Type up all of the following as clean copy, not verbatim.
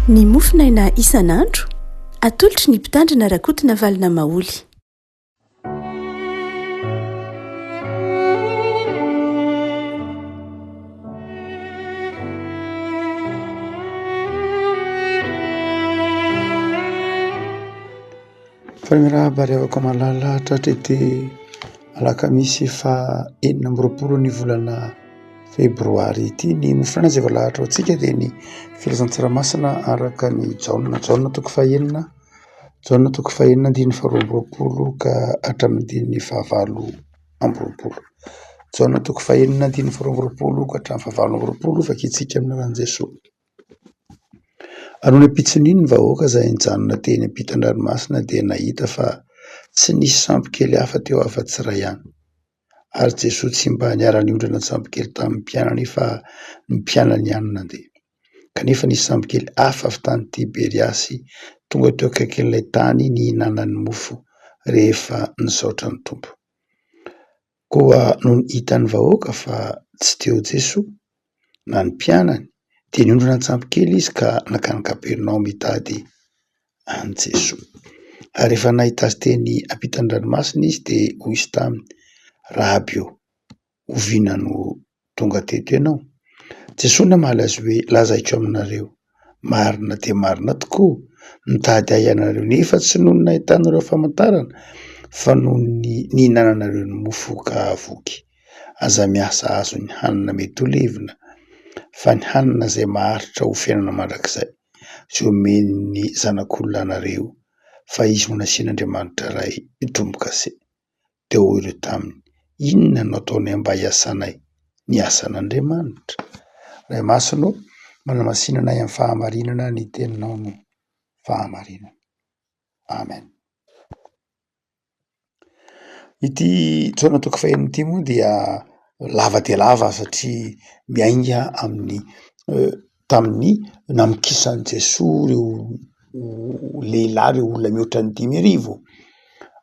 Ny mofinaina isan'andro atolotry ny mpitandrina rakotina valina maoly. Famirahaba revako malalahatra hatrety alakamisy fa 4 ny volana febroary ity. Ny mofinaina izay voalahatra antsika dia ny filazan-tsaramasina araka ny jaona toko fahaenina diny faharoambiroapolo ka hatramin'ny diny fahavalo ambiroapolo. Jaona toko fahaenina diny faharoambiroapolo ka hatramin'ny fahavalo ambiroapolo vakitsika amin'ny ran'i Jesoa. Anoana pitsoniny ny vahoaka izay nijanona teny ampitan-dranomasina dia nahita fa tsy nisy sambo kely hafa teo afa-tsy iray ihany. Ary Jesoa tsy mba niara-niondrana sambo kely tamin'ny mpianany fa ny mpianany ihany nandeha. Kanefa nisy sambo kely hafa avy tany Tiberiasy tonga teo akaikin'ilay tany nihinanany mofo rehefa nisaotra ny Tompo. Koa noho hitan'ny vahoaka fa tsy teo Jesoa na ny mpianany dia niondrana an-tsambo kely izy ka nakany Kapernaoma mitady an Jesoa. Ary rehefa nahita azy teny ampitan-dranomasina izy dia hoy izy taminy: Rahaby, oviana no tonga teto ianao. Jesoa namaly azy hoe: lazaiko aminareo, marina dia marina tokoa, nitady ahy ianareo nefa tsy noho ny nahitanareo famantarana fa noho ny nihinananareo ny mofo ka voky. Aza miasa azo ny hanina mety ho levina, fa ny hanina izay maharitra ho fiainana mandrakizay izay omen'ny zanak'olona anareo, fa izy no nasian'Andriamanitra iray mitomboka se. Dia hoy ireo taminy: inona no ataonay mba hiasanay ny asan'Andriamanitra? Ray Masino, manamasinana anay amin'ny fahamarinana ny teninao no fahamarinana. Amen. Ity jaona toko fahaenina ity moa dia lava dia lava satria miainga amin'ny tamin'ny namokisan'i Jesoa ireo lehilahy, ireo olona mihoatra ny 5,000,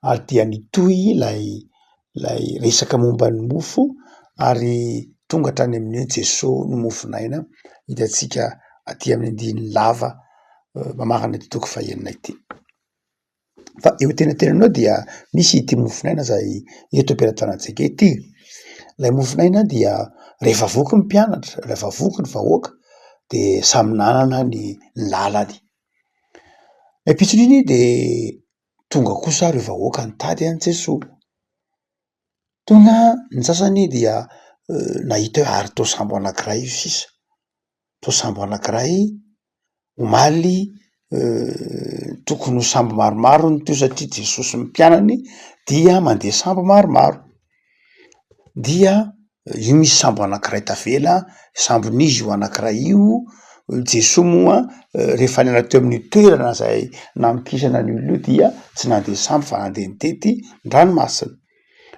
ary dia nitohy ilay resaka momba ny mofo ary tonga hatrany amin'ny hoe Jesoa no mofinaina. Hitantsika aty amin'ny andininy lava mamarana ity toko fahaenina ity. Fa eo tenantenanao dia misy ity mofinaina izay eto am-pelantanantsika ity. Ilay mofinaina dia rehefa voky ny mpianatra, rehefa voky ny vahoaka dia samy nanana ny lalany. Ilay pitson'iny dia tonga kosa ireo vahoaka nitady an Jesoa. Tonga ny sasany dia nahita hoe ary toa sambo anankiray io sisa, toa sambo anankiray omaly tokony ho sambo maromaro no teo satria Jesoa sy ny mpianany dia mandeha sambo maromaro. Dia io misy sambo anankiray tavela, sambon'izy io anankiray io. Jesoa moa rehefa niala teo amin'ny toerana izay namokisana ny olona io dia tsy nandeha sambo fa nandeha nitety ranomasina.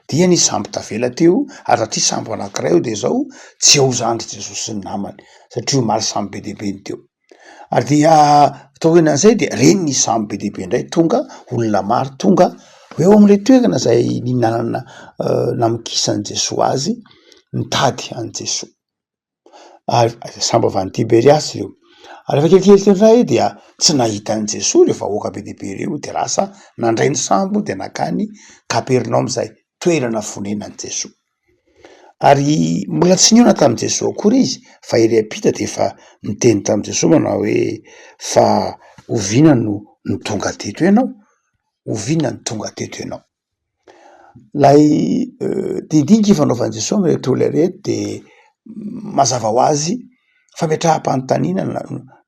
Dia nisy sambo tavela teo ary rahatria sambo anankiray io dia izao tsy ao zandry Jesoa sy ny namany satria omaly sambo be dehibeny teo. Ary dia atao hoe nan'izay dia reny ny sambo be dehibe indray tonga, olona maro tonga eo amin'ilay toerana izay nihinanana namokisan'i Jesoa azy, nitady an Jesoa. Ary sambo avy any Tiberiasy ireo. Ary rehefa kelikely teo indray dia tsy nahita an Jesoa ireo vahoaka be dehibe ireo dia lasa nandray ny sambo dia nakany Kapernaoma izay toerana fonenan'i Jesoa. Ary mbola tsy niona tamin'i Jesoa akory izy fa ery ampita dia efa niteny tamin'i Jesoa manao hoe: fa oviana no tonga teto ianao, oviana no tonga teto ianao. Lay didinika fanaovan'i Jesoa amin'ireto olona ireto dia mazava ho azy fametraham-panontaniana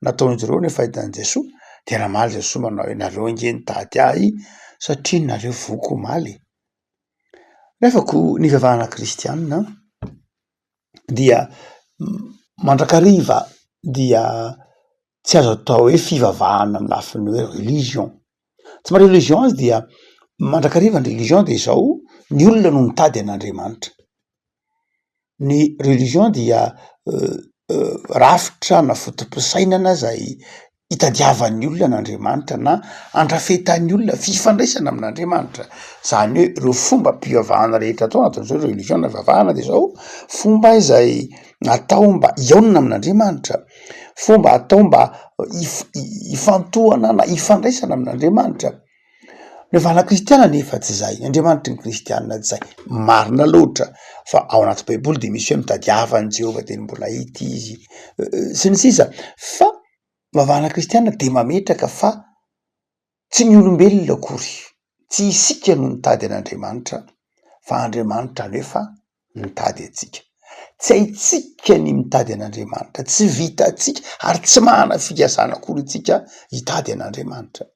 nataon'izy ireo rehefa hitan'i Jesoa. Dia namaly Jesoa manao hoe: nareo ange nitady ahy satria nareo voky omaly. Rehefako nivavahana kristianina dia mandrakariva dia tsy azo atao hoe fivavahana amin'ny lafiny hoe religion. Tsy mba religion azy dia mandrakariva ny religion dia izao ny olona no mitady an'Andriamanitra. Ny religion dia rafitra na fotom-pisainana izay hitadiavan'ny olona an'Andriamanitra na andrafetan'ny olona fifandraisana amin'Andriamanitra. Zany hoe ireo fomba mpivavahana rehetra atao anatin'izao religion vavahana dia izao fomba izay atao mba hiaonana amin'Andriamanitra, fomba atao mba ifantohana na ifandraisana amin'Andriamanitra. Ny vana kristiana nefa tsy zay, Andriamanitra ny kristianina tsy zay, marina loatra fa ao anaty baiboly de misy hoe mitadiavany Jehova de mbola ity izy sy ny sisa, fa vavahana kristianina de mametraka fa tsy ny olombelona akory, tsy isika no nitady an'Andriamanitra fa Andriamanitra nefa nitady atsika. Tsy haitsika ny mitady an'Andriamanitra, tsy vita atsika ary tsy mahana fikasana akory itsika hitady an'Andriamanitra.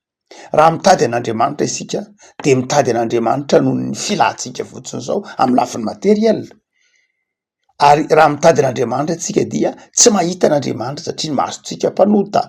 Raha mitady an'Andriamanitra isika de mitady an'Andriamanitra noho ny filatsika fotsiny zao amin'ny lafiny materiel. Ary raha mitady an'Andriamanitra tsika dia tsy mahita an'Andriamanitra satria ny masotsika mpanota.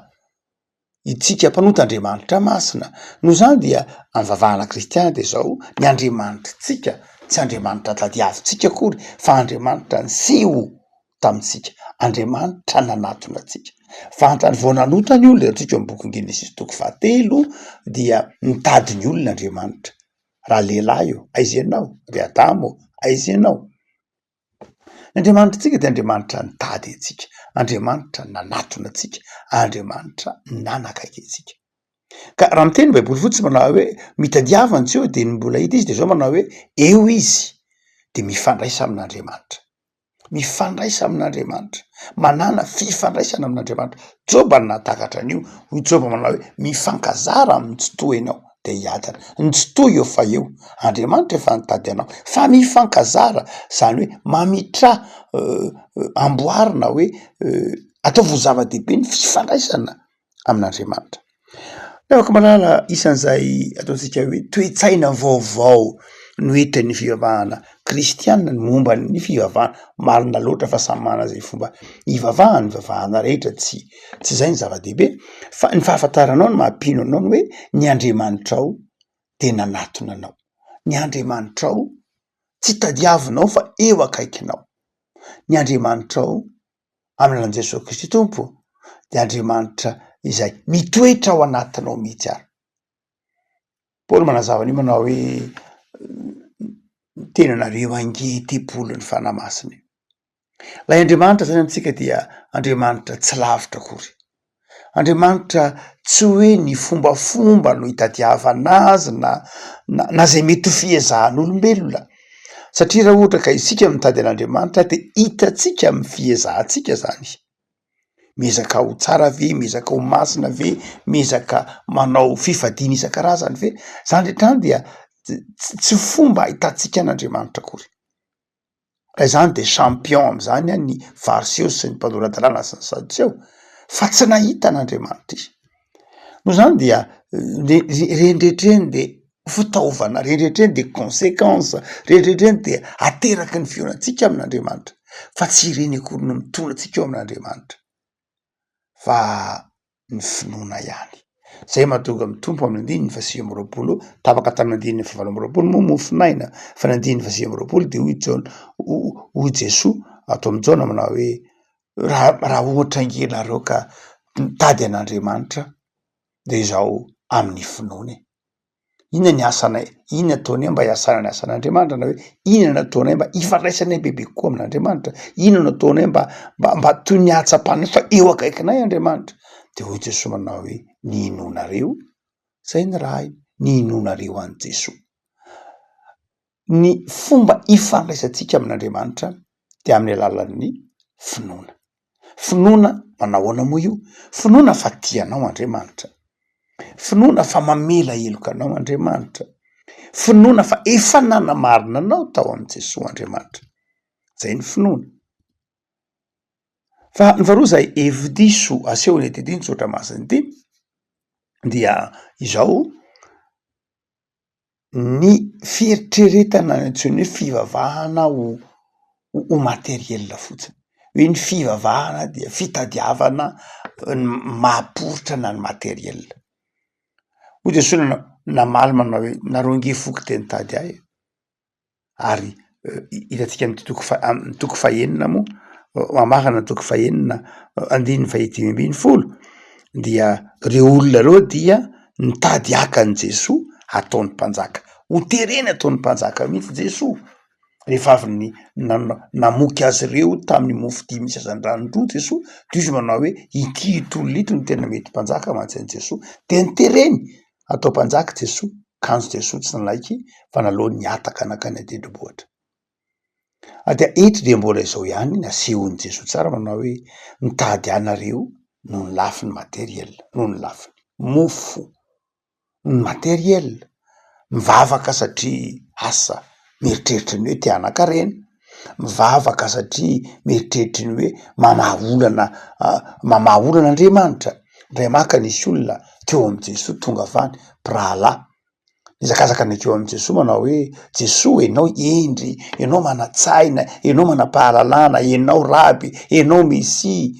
Itsika mpanota Andriamanitra masina. Noho zany dia amin'ny vavahana kristiana de zao ny Andriamanitra tsika tsy Andriamanitra tadiavitsika akory fa Andriamanitra niseho tamitsika, Andriamanitra nanatona atsika. Fantany vao nanota ny olona atsika amin'ny boky Genesis 3 dia nitady ny olona Andriamanitra. Raha lehilahy io, aiza ianao? Ry Adamo, aiza ianao? Andriamanitra tsika de Andriamanitra nitady atsika, Andriamanitra nanatona atsika, Andriamanitra nanakaiky atsika. Ka raha miteny baiboly fotsy manao hoe mitadiavany Jehova de mbola hita izy de zao manao hoe eo izy de mifandraisa amin'Andriamanitra. Mifandraisa amin'Andriamanitra, manana fifandraisana amin'Andriamanitra. Joba natakatra an'io, hoy Joba manao hoe mifankazara mitsotoa ianao de hiadana. Nitsotoa eo fa eo, Andriamanitra efa nitady anao fa mifankazara, zany hoe mamitra amboarina hoe ataovy zava-dehibe ny fifandraisana amin'Andriamanitra. Afaka malala isan'izay ataontsika hoe toe-tsaina vaovao noetra ny fivavahana kristianina ny momba ny fivavahana marina loatra fa samy manana zay fomba ivavahany vavahana rehetra, tsy zay ny zava-dehibe fa ny fahafantaranao ny mampino anao ny hoe ny Andriamanitrao de nanatona anao, ny Andriamanitrao tsy tadiavinao fa eo akaikinao, ny Andriamanitrao amin'an'i Jesosy Kristy Tompo de Andriamanitra izay mitoetra ao anatinao mihitsy ary. Paoly manazava an'io manao hoe tenanareo angetepolo ny fanahy masiny. Lay Andriamanitra zany amitsika dia Andriamanitra tsy lavitra akory. Andriamanitra tsy hoe ny fombafomba no hitadiavana azy na zay mety ho fiezahan'olombelona. Satria raha ohatra ka isika mitady an'Andriamanitra de hitatsika amin'ny fiezahantsika zany. Miezaka ho tsara ve, miezaka ho masina ve, miezaka manao fifadiana isan-karazany ve, zany rehetrany dia tsy fomba hitantsika an'Andriamanitra akory. Zany de champion am'zany ny fariseo sy ny mpanoran-dalàna sy ny sadoseo fa tsy nahita an'Andriamanitra izy. Noho zany dia rendretreny de fitaovana, rendretreny de conséquence, rendretreny de ateraky ny fionatsika amin'Andriamanitra fa tsy ireny akory no mitona atsika eo amin'Andriamanitra fa ny finoana ihany. Zay mahatonga mitompo amin'ny 9:20 tapaka tamin'ny 9:20 moa mofinaina fa ny 9:20 de hoy Jesoa ato amin'ny Jona manao hoe raha ohatra angelareo ka mitady an'Andriamanitra de zao amin'ny finoana. Inona ny asanay? Inona ataonay mba hiasana ny asan'Andriamanitra na hoe inona nataonay mba hifandraisanay bebe koa amin'Andriamanitra? Inona nataonay mba toy ny hatsapanay fa eo akaikinay Andriamanitra? De hoy Jesoa manao hoe ny inonareo, zay ny raha ny inonareo any Jesoa. Ny fomba ifandraisantsika amin'Andriamanitra de amin'ny alalan'ny finoana. Finoana manahoana moa io? Finoana fa tianao Andriamanitra. Finoana fa mamela heloka anao Andriamanitra. Finoana fa efa nanamarina anao tao amin'ny Jesoa Andriamanitra. Zay ny finoana. Fa ny faharoa zay hevi-diso aseho ny etediny tsotra masiny ity dia izao ny fieritreretana ny antsoiny hoe fivavahana ho materiel fotsiny. Hoe ny fivavahana dia fitadiavana mahaporitra na ny materiel. Hoy Jesoa namaly manao hoe nareo nge foky te nitady ahy ary hitatsika amin'ny toko fahenina moa mamakana toko fahenina 9:10 dia reo olona reo dia nitady akan Jesoa ataony mpanjaka, ho tereny ataony mpanjaka mihitsy Jesoa rehefa avy ny namoky azy ireo tamin'ny mofo dimy misy azan-dranondroa Jesoa de izy manao hoe ity tolona ito no tena mety mpanjaka mantsain'i Jesoa de nitereny atao mpanjaka Jesoa kanjo Jesoa tsy nalaiky fa nalao niataka anakany an-tendrombohitra. Adia eto de mbola izao ihany ny asehon'i Jesoa tsara manao hoe mitady anareo no ny lafiny materiel, no ny lafiny mofo, ny materiel, mivavaka satria asa mieritreritra ny hoe te hanan-karena, mivavaka satria mieritreritra ny hoe mamaha olana Andriamanitra. Ndray maka nisy olona teo am' Jesoa tonga avany mpirahalahy nizakazaka nekeo am' Jesoa manao hoe Jesoa enao endry, enao mana-tsaina, enao mana-pahalalana, enao raby, enao Mesia,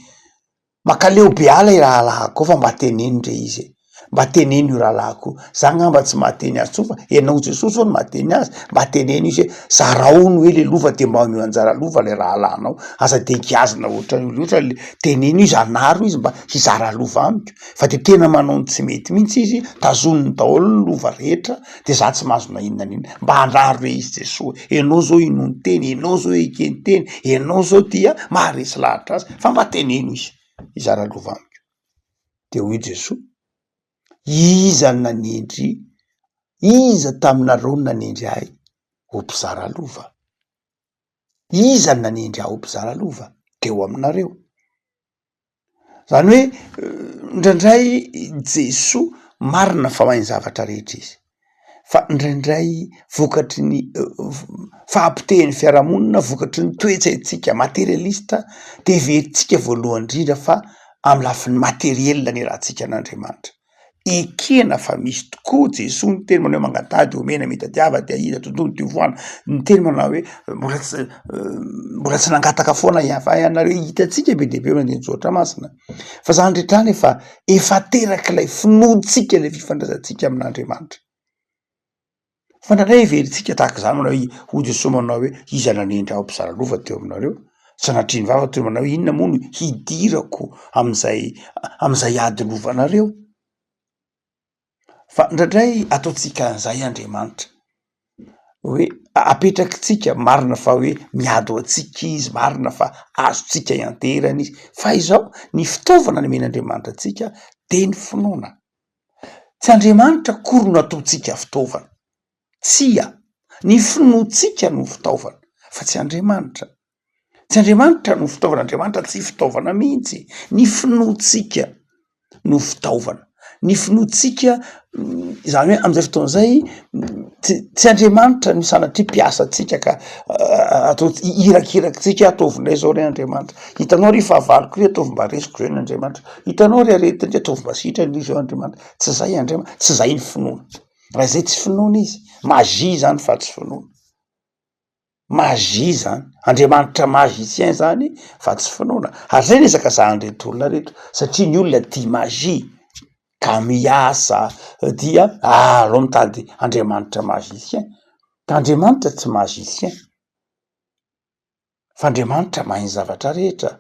makaleo be ala i rahalahiko fa mba teneno ndre izy mba teneno io rahalahiko za ngamba tsy mahateny azy tsofa enao Jesosy zao no mahateny azy mba teneno izy zaraony hoe le lova de mba mio anjara lova le rahalahnao aza de giazina oatra le teneno izy anaro izy mba hizara lova amiko fa de tena manao ny tsy mety mihitsy izy tazoniny daholo ny lova rehetra de za tsy mahazona inona mba handraro re izy Jesosy enao zao inony teny enao zao ekeny teny enao zao dia maharesy lahatra azy fa mba teneno izy hizara lova amiko de hoy Jesosy iza nanendry iza taminareo nanendry ahy ho mpizara lova iza nanendry ahy ho mpizara lova teo aminareo zany hoe ndraindray Jesosy marina fa mahay zavatra rehetra izy fa ndraindray vokatry ny fahampitehany fiarahamonina vokatry ny toetsaitsika materialista de veritsika voalohany indrindra fa amy lafiny materiel ny rahantsika an'Andriamanitra ekena fa misy tokoa Jesosy ny teny manao hoe mangatady omena mitadiava de ahita tontolo tivona ny teny manao hoe mbola tsy nangataka foana ianareo hitatsika be deabe manenjoatra masina fa zany rehetrany efa teraka ilay finoantsika le fifandraisantsika amin'Andriamanitra fa ndraindray veritsika tahaka zany manao ho Jesosy manao hoe iza nanendry aho mpizara lova teo aminareo sanatriany vava teo manao inona moa no hidirako am'izay ady lovanareo fa ndraindray ataotsika an'izay Andriamanitra hoe apetrakytsika marina fa hoe miady ho atsika izy marina fa azotsika ianterana izy fa izao ny fitaovana nomen'Andriamanitra atsika de ny finoana tsy Andriamanitra kory no ataotsika fitaovana tsia ny finoatsika no fitaovana fa tsy Andriamanitra no fitaovana Andriamanitra tsy fitaovana mihitsy ny finoatsika no fitaovana ny finoatsika zany hoe am'izay fotoan'izay tsy Andriamanitra no sanatria mpiasa atsika ka atao irakirakytsika ataovindray zao re Andriamanitra hitanao ry fahavaloko ry ataovy mba resiko zao ny Andriamanitra hitanao ry aretiny ataovy mba sitrany izy eo Andriamanitra tsy zay Andriamanitra tsy zay ny finoana raha zay tsy finoana izy magia zany fa tsy finoana magia zany Andriamanitra magicien zany fa tsy finoana ary zay resaka zahanreto olona reto satria ny olona tia magia ka miasa dia alao mitady Andriamanitra magicien ka Andriamanitra tsy magicien fa Andriamanitra mahay ny zavatra rehetra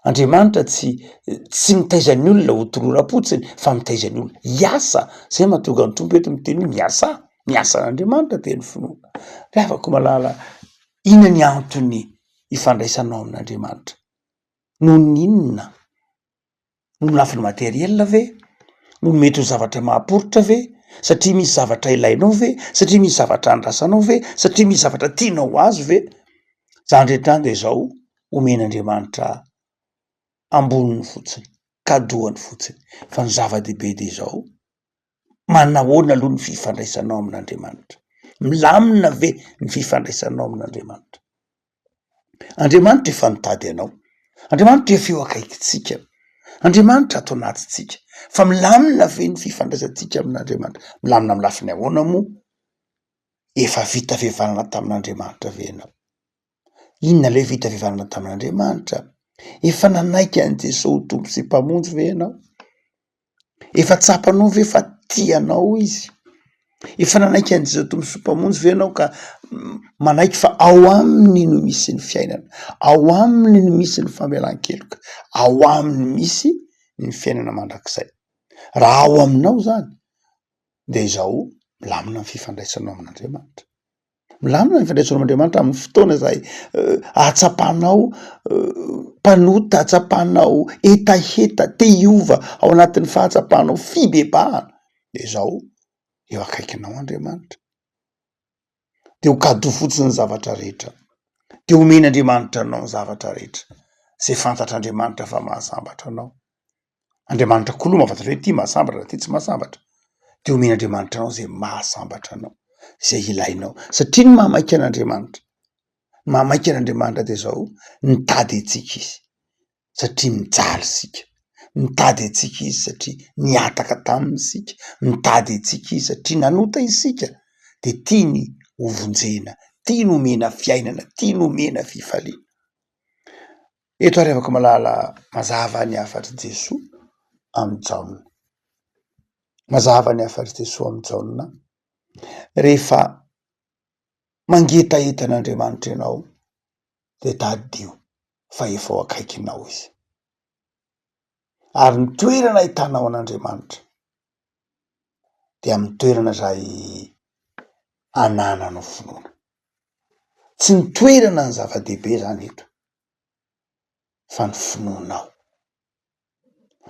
Andriamanitra tsy mitaizany olona ho tororam-potsiny fa mitaizany olona hiasa zay mahatonga ny tompo eto miteny hoe miasa n'Andriamanitra de ny finoana re afaka malala inona ny antony ifandraisanao amin'Andriamanitra no ninona no lafiny materiel ve no mety ho zavatra mahaporotra ve satria misy zavatra ilainao ve satria misy zavatra andrasanao ve satria misy zavatra tianao azy ve zany rehetrany de zao omen'Andriamanitra amboniny fotsiny kadohany fotsiny fa ny zava-dehibe de zao manahoana aloha ny fifandraisanao amin'Andriamanitra milamina ve ny fifandraisanao amin'Andriamanitra Andriamanitra efa nitady anao Andriamanitra efa eo akaikitsika Andriamanitra ato anatytsika fa milamina ve ny fifandraisantsika amin'Andriamanitra milamina amy lafiny ahoana moa efa vita fihavanana tamin'Andriamanitra ve ianao inona le vita fihavanana tamin'Andriamanitra efa nanaiky an' Jesosy tompo sy mpamonjy ve ianao efa tsapanao ve fa tianao izy efa nanaiky an' Jesosy tompo sy mpamonjy ve ianao ka manaiky fa ao aminy no misy ny fiainana ao aminy no misy ny famelan-keloka ao aminy misy ny fiainana mandrakizay raha ao aminao zany de izao milamina ny fifandraisanao amin'Andriamanitra milamina ny fandraisan'Andriamanitra amin'ny fotoana izay atsapanao mpanota, atsapanao hetaheta te hiova ao anatin'ny fahatsapanao fibebahana de zao eo akaikinao Andriamanitra de ho kado fotsiny ny zavatra rehetra de omen'Andriamanitra anao ny zavatra rehetra zay fantatr'Andriamanitra fa mahasambatra anao. Andriamanitra koa aloha mahafantatra hoe ty mahasambatra ty tsy mahasambatra de omen'Andriamanitra anao zay mahasambatra anao zay ilainao satria ny mahamaika an'Andriamanitra mahamaika an'Andriamanitra de zao nitady antsika izy satria mijaly sika, mitady antsika izy satria niataka taminy sika, mitady antsika izy satria nanota isika de tiany hovonjena, tiany omena fiainana, tiany omena fifaliana. Eto ary afaka malala mazava ny afatry Jesoa amin'ny jaona, mazava ny afatry Jesoa amin'ny jaona rehefa mangetaeta an'Andriamanitra ianao de tadio fa efa ao akaikinao izy ary ny toerana ahitanao an'Andriamanitra de amin'ny toerana zay anananao finoana, tsy ny toerana ny zava-dehibe zany eto fa ny finoanao,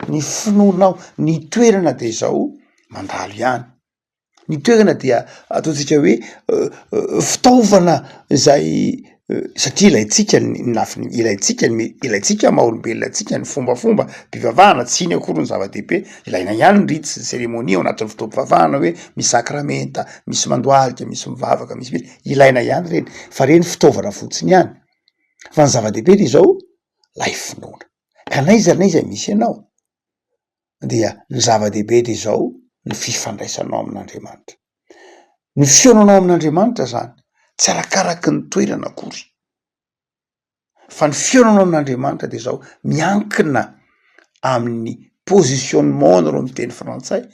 ny finoanao, ny toerana de zao mandalo ihany, ny toerana dia ataontsika hoe fitaovana zay satria ilaitsika ny lafiny, ilaitsika maha-olombelona atsika ny fombafomba mpivavahana, tsy iny akory ny zava-dehibe, ilaina ihany ny rite sy cérémonie ao anatin'ny fotoam-pivavahana hoe misy sakramenta, misy mandoalika, misy mivavaka, misy ilaina ihany reny fa reny fitaovana fotsiny ihany fa ny zava-dehibe de zao lay finoana ka naiza misy ianao dia ny zava-dehibe de zao ny fifandraisanao amin'Andriamanitra, ny fionanao amin'Andriamanitra zany tsy arakaraky ny toerana akory fa ny fionanao amin'Andriamanitra de zao miankina amin'ny positionnement nareo amin'ny teny frantsay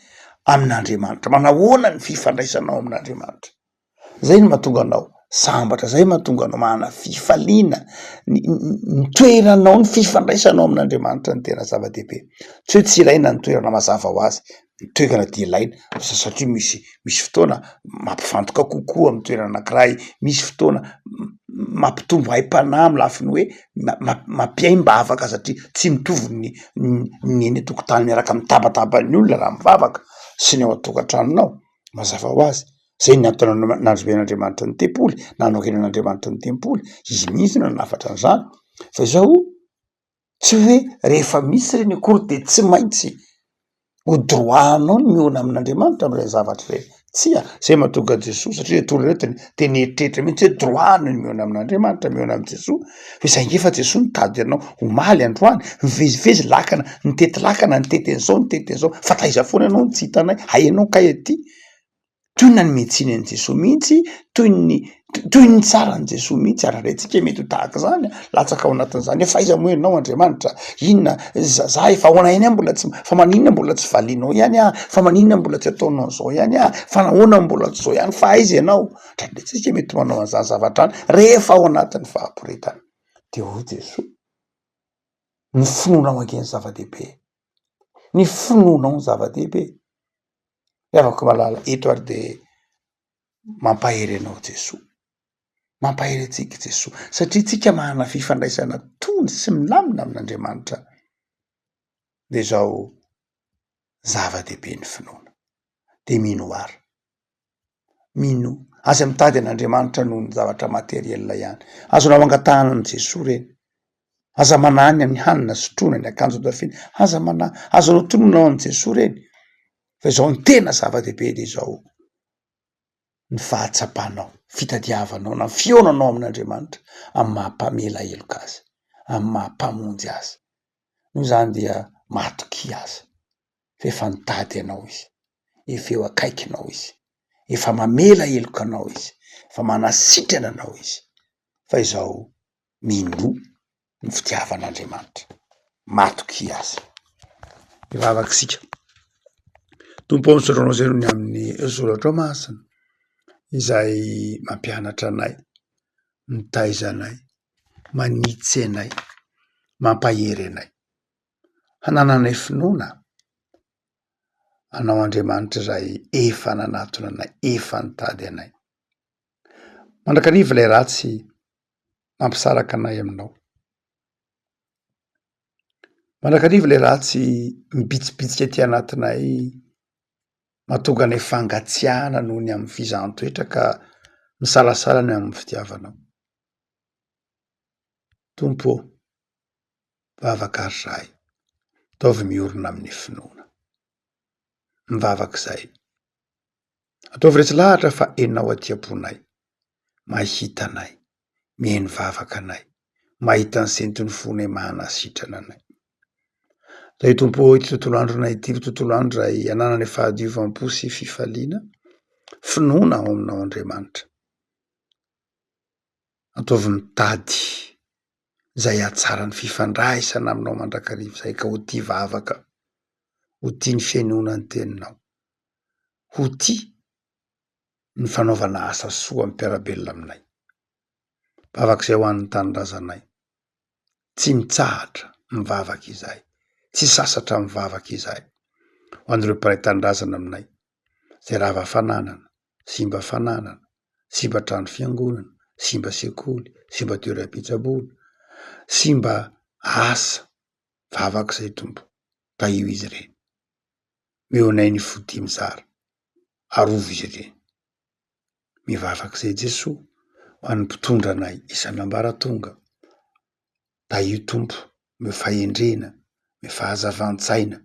amin'Andriamanitra, manahoana ny fifandraisanao amin'Andriamanitra, zay no mahatonga anao sambatra, zay mahatonga anao mahana fifaliana, ny toeranao ny fifandraisanao amin'Andriamanitra ny tena zava-dehibe, tsy hoe tsy ilaina ny toerana mazava ho azy, ny toerana dia ilaina satria misy fotoana mampifantoka kokoa amin'ny toerana anankiray, misy fotoana mampitombo haim-panahy amin'ny lafiny hoe mampiaim-bavaka satria tsy mitovy ny eny an-tokotany miaraka mitabatabany olona raha mivavaka sy ny ao an-tokantranonao mazava ho azy. Zay ny antony nanjoben'Andriamanitra ny tempoly, nanorenan'Andriamanitra ny tempoly, izy mihitsy no nanafatra an'izany fa zao tsy hoe rehefa misy reny akory de tsy maintsy ho droit-nao ny miona amin'Andriamanitra am'ireny zavatra reny, tsia zay mahatonga Jesoa satria toro retiny teny eritreritra mihitsy hoe droit-no ny miona amin'Andriamanitra, miona amin'i Jesoa fa saingy efa Jesoa nitady anao omaly androany, mivezivezy lakana, nitety lakana, nitety an'izao, fa taiza foana ianao tsy hitanay, hay ianao kay aty toy na ny mihitsiny an'i Jesoa mihitsy, toy ny tsaran'i Jesoa mihitsy ary raintsika mety ho tahaka zany latsaka ao anatin'izany hoe faiza moa ianao Andriamanitra, inona za efa ahoana ihany mbola tsy fa maninona mbola tsy valianao ihany fa maninona mbola tsy ataonao zao ihany fa nahoana mbola tsy zao ihany fa aiza ianao, draindraitsika mety manao an'izany zavatra any rehefa ao anatin'ny fahamporetana de ho Jesoa ny finoanao ange zava-dehibe, ny finoanao ny zava-dehibe afaka malala eto ary de mampahery anao Jesoa, mampahery antsika Jesoa satria tsika mahana fifandraisana tony sy milamina amin'Andriamanitra de zao zava-dehibe ny finoana de mino ary mino aza mitady an'Andriamanitra noho ny zavatra materiela ihany, azonao angatahana an' Jesoa reny, aza manany amin'ny hanina sotroina, ny akanjo hotafiana, aza manahy, azonao tononao an' Jesoa reny fa zao ny tena zava-dehibe de zao ny fahatsapanao, fitadiavanao na fionanao amin'Andriamanitra amin'ny mahampamela heloka azy, amin'ny mahampamonjy azy, noho zany dia matoky azy fa efa nitady anao izy, efa eo akaikinao izy, efa mamela heloka anao izy, efa manasitrana anao izy fa izao mino ny fitiavan'Andriamanitra, matoky azy. Ivavaka sika Tompo ao misaotranao zay ny amin'ny soratra masina izay mampianatra anay, mitaiza anay, manitsy anay, mampahery anay, hanananay finoana anao Andriamanitra zay efa nanatona anay, efa nitady anay mandrakariva ilay ratsy mampisaraka anay aminao. Mandrakariva ilay ratsy mibitsibitsika aty anatinay mahatonga anay fangatsiahana noho ny amin'ny fizahn-toetra ka misalasala ny amin'ny fitiavanao. Tompo ô, mivavaka ary zahay, ataovy miorona amin'ny finoana. Mivavaka izay. Ataovy rehetra lahatra fa enao aty am-ponay, mahita anay, miheno vavaka anay, mahita ny sentiny fonay manasitrana anay. Zay tompo ity tontolo andronay ity, tontolo andro ray ananany fahadiovam-po sy fifaliana, finoana ao aminao Andriamanitra. Ataovy mitady zay ahatsara ny fifandraisana aminao mandrakariva zay ka ho tia vavaka, ho tia ny fiainoana ny teninao, ho tia ny fanaovana asa soa ampiarabelona aminay. Vavaka izay ho an'ny tanindrazanay, tsy mitsahatra mivavaka izay, tsy sasatra mivavaka izay. Ho an'ireo mpiray tanindrazana aminay, zay rava fananana, simba fananana, simba trano fiangonana, simba sekoly, simba toeram-pitsaboana, simba asa vavaka izay tompo, ka io izy ireny. Meo anay ny fodia mizara, arovo izy ireny. Mivavaka izay Jesoa ho an'ny mpitondra anay isan'ambaratonga. Da io tompo me fahendrena, me fahazavan-tsaina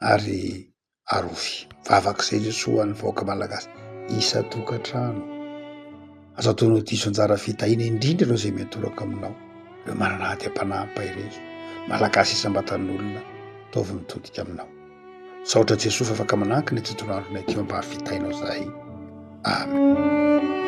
ary arovy. Vavaka izay Jesoa ho an'ny vahoaka malagasy isan-tokantrano. Aza ataonao diso anjara fitahiana indrindra ireo izay miatoraka aminao, ireo manana ady am-panahy-pahireza, malagasy isam-batan'olona, ataovy mitodika aminao. Saotra Jesosy fa afaka manankina tontolo andronay ty mba hafitahinao zahay. Amen.